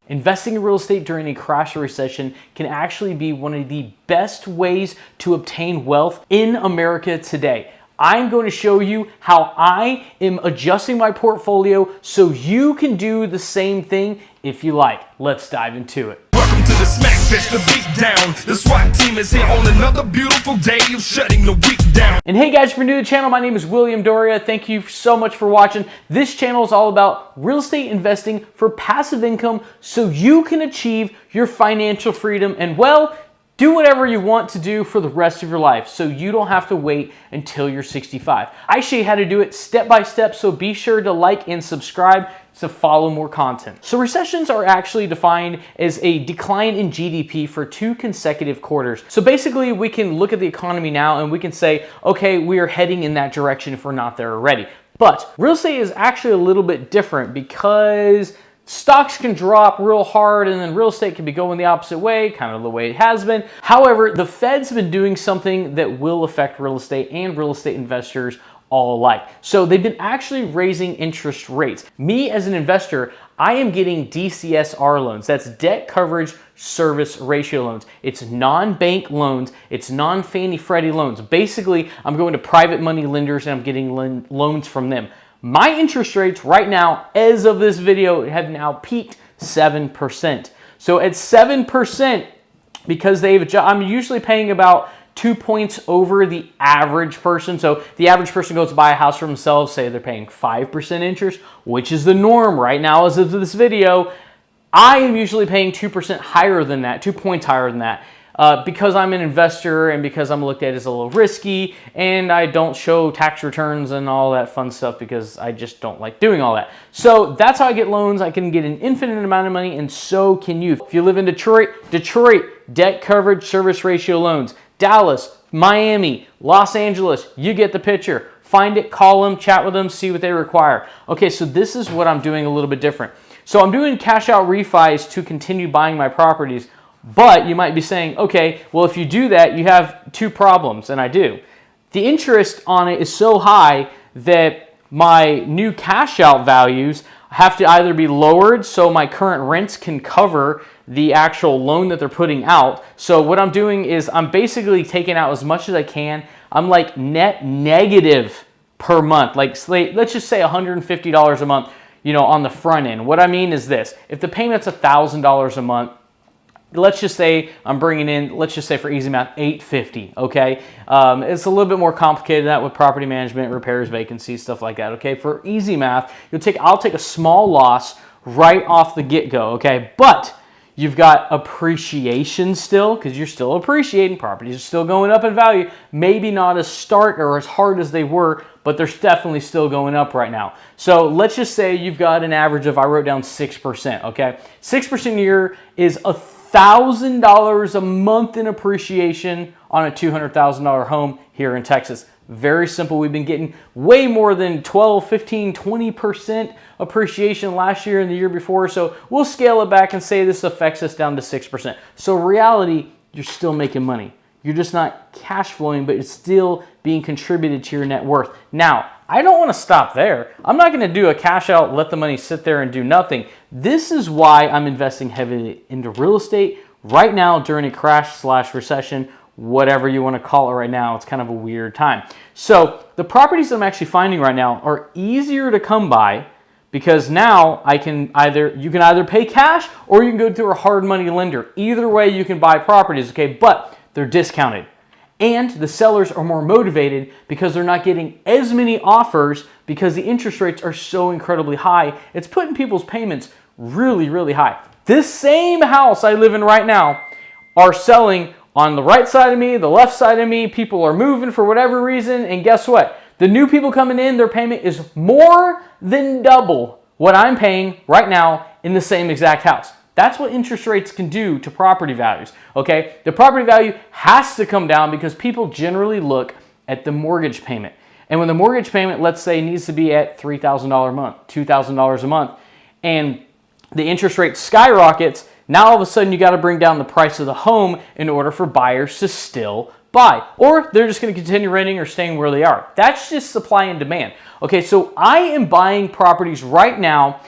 Investing in real estate during a crash or recession can actually be one of the best ways to obtain wealth in America today. I'm going to show you how I am adjusting my portfolio so you can do the same thing if you like. Let's dive into it. Welcome to the Smack Fest, the beat down. The SWAT team is here on another beautiful day of shutting the week down. And hey guys, if you're new to the channel, my name is Dauria. Thank you so much for watching. This channel is all about real estate investing for passive income so you can achieve your financial freedom and, well, do whatever you want to do for the rest of your life so you don't have to wait until you're 65. I show you how to do it step by step, so be sure to like and subscribe to follow more content. So recessions are actually defined as a decline in GDP for 2 consecutive quarters. So basically we can look at the economy now and we can say, okay, we are heading in that direction if we're not there already. But real estate is actually a little bit different because stocks can drop real hard and then real estate can be going the opposite way, kind of the way it has been. However, the Fed's been doing something that will affect real estate and real estate investors all alike. So they've been actually raising interest rates. Me as an investor, I am getting DCSR loans. That's debt coverage service ratio loans. It's non-bank loans. It's non-Fannie Freddie loans. Basically, I'm going to private money lenders and I'm getting loans from them. My interest rates right now, as of this video, have now peaked 7%. So at 7%, because I'm usually paying about 2 points over the average person. So the average person goes to buy a house for themselves, say they're paying 5% interest, which is the norm right now as of this video. I am usually paying 2% higher than that, 2 points higher than that. Because I'm an investor and because I'm looked at as a little risky and I don't show tax returns and all that fun stuff because I just don't like doing all that. So that's how I get loans. I can get an infinite amount of money and so can you. If you live in Detroit, debt coverage service ratio loans. Dallas, Miami, Los Angeles, you get the picture. Find it, call them, chat with them, see what they require. Okay, so this is what I'm doing a little bit different. So I'm doing cash out refis to continue buying my properties. But you might be saying, okay, well, if you do that, you have 2 problems, and I do. The interest on it is so high that my new cash out values have to either be lowered so my current rents can cover the actual loan that they're putting out. So what I'm doing is I'm basically taking out as much as I can. I'm like net negative per month. Like let's just say $150 a month, on the front end. What I mean is this: if the payment's $1,000 a month, let's just say I'm bringing in, let's just say for easy math, $850, okay? It's a little bit more complicated than that with property management, repairs, vacancies, stuff like that, okay? For easy math, I'll take a small loss right off the get-go, okay? But you've got appreciation still, because you're still appreciating. Properties are still going up in value. Maybe not as stark or as hard as they were, but they're definitely still going up right now. So let's just say you've got an average of, I wrote down 6%, okay? 6% a year is $1,000 a month in appreciation on a $200,000 home here in Texas. Very simple. We've been getting way more than 12, 15, 20% appreciation last year and the year before. So we'll scale it back and say this affects us down to 6%. So reality, you're still making money. You're just not cash flowing, but it's still being contributed to your net worth. Now, I don't want to stop there. I'm not going to do a cash out, let the money sit there and do nothing. This is why I'm investing heavily into real estate right now during a crash/recession, whatever you want to call it right now. It's kind of a weird time. So the properties I'm actually finding right now are easier to come by because now you can either pay cash or you can go through a hard money lender. Either way, you can buy properties, okay? But they're discounted. And the sellers are more motivated because they're not getting as many offers because the interest rates are so incredibly high. It's putting people's payments really, really high. This same house I live in right now are selling on the right side of me, the left side of me. People are moving for whatever reason. And guess what? The new people coming in, their payment is more than double what I'm paying right now in the same exact house. That's what interest rates can do to property values, okay? The property value has to come down because people generally look at the mortgage payment. And when the mortgage payment, let's say, needs to be at $3,000 a month, $2,000 a month, and the interest rate skyrockets, now all of a sudden you got to bring down the price of the home in order for buyers to still buy. Or they're just going to continue renting or staying where they are. That's just supply and demand. Okay, so I am buying properties right now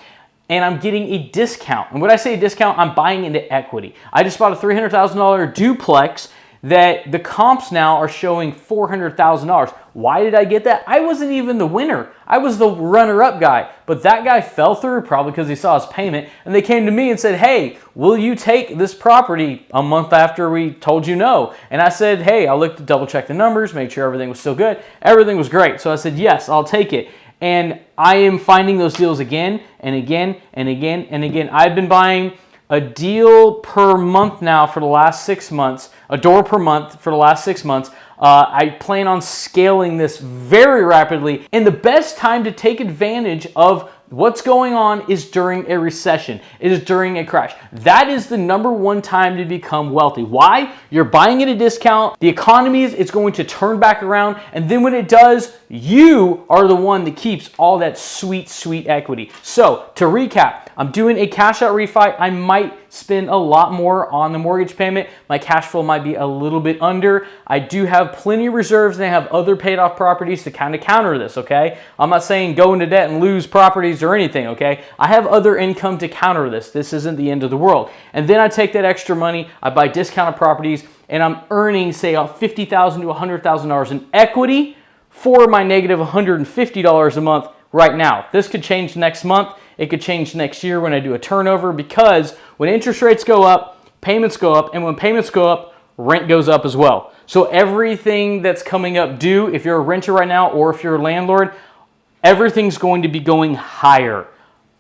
and I'm getting a discount. And when I say a discount, I'm buying into equity. I just bought a $300,000 duplex that the comps now are showing $400,000. Why did I get that? I wasn't even the winner. I was the runner-up guy. But that guy fell through probably because he saw his payment, and they came to me and said, hey, will you take this property a month after we told you no? And I said, hey, I looked to double check the numbers, make sure everything was still good. Everything was great. So I said, yes, I'll take it. And I am finding those deals again and again and again and again. I've been buying a deal per month now for the last 6 months, a door per month for the last 6 months. I plan on scaling this very rapidly. And the best time to take advantage of what's going on is during a recession. It is during a crash. That is the #1 time to become wealthy. Why? You're buying at a discount. The economy is going to turn back around. And then when it does, you are the one that keeps all that sweet, sweet equity. So to recap, I'm doing a cash out refi. I might spend a lot more on the mortgage payment. My cash flow might be a little bit under. I do have plenty of reserves and I have other paid off properties to kind of counter this, okay? I'm not saying go into debt and lose properties or anything, okay? I have other income to counter this. This isn't the end of the world. And then I take that extra money, I buy discounted properties, and I'm earning, say, $50,000 to $100,000 in equity for my negative $150 a month right now. This could change next month. It could change next year when I do a turnover, because when interest rates go up, payments go up, and when payments go up, rent goes up as well. So everything that's coming up due, if you're a renter right now or if you're a landlord, everything's going to be going higher,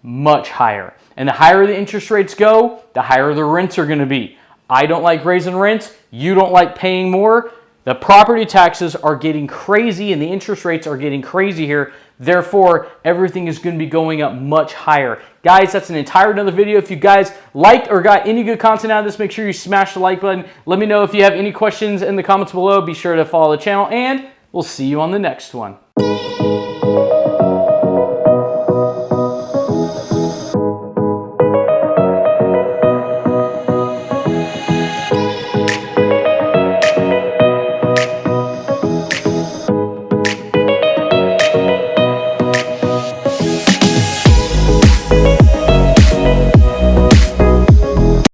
much higher. And the higher the interest rates go, the higher the rents are going to be. I don't like raising rents. You don't like paying more. The property taxes are getting crazy and the interest rates are getting crazy here. Therefore, everything is going to be going up much higher. Guys, that's an entire another video. If you guys liked or got any good content out of this, make sure you smash the like button. Let me know if you have any questions in the comments below. Be sure to follow the channel, and we'll see you on the next one.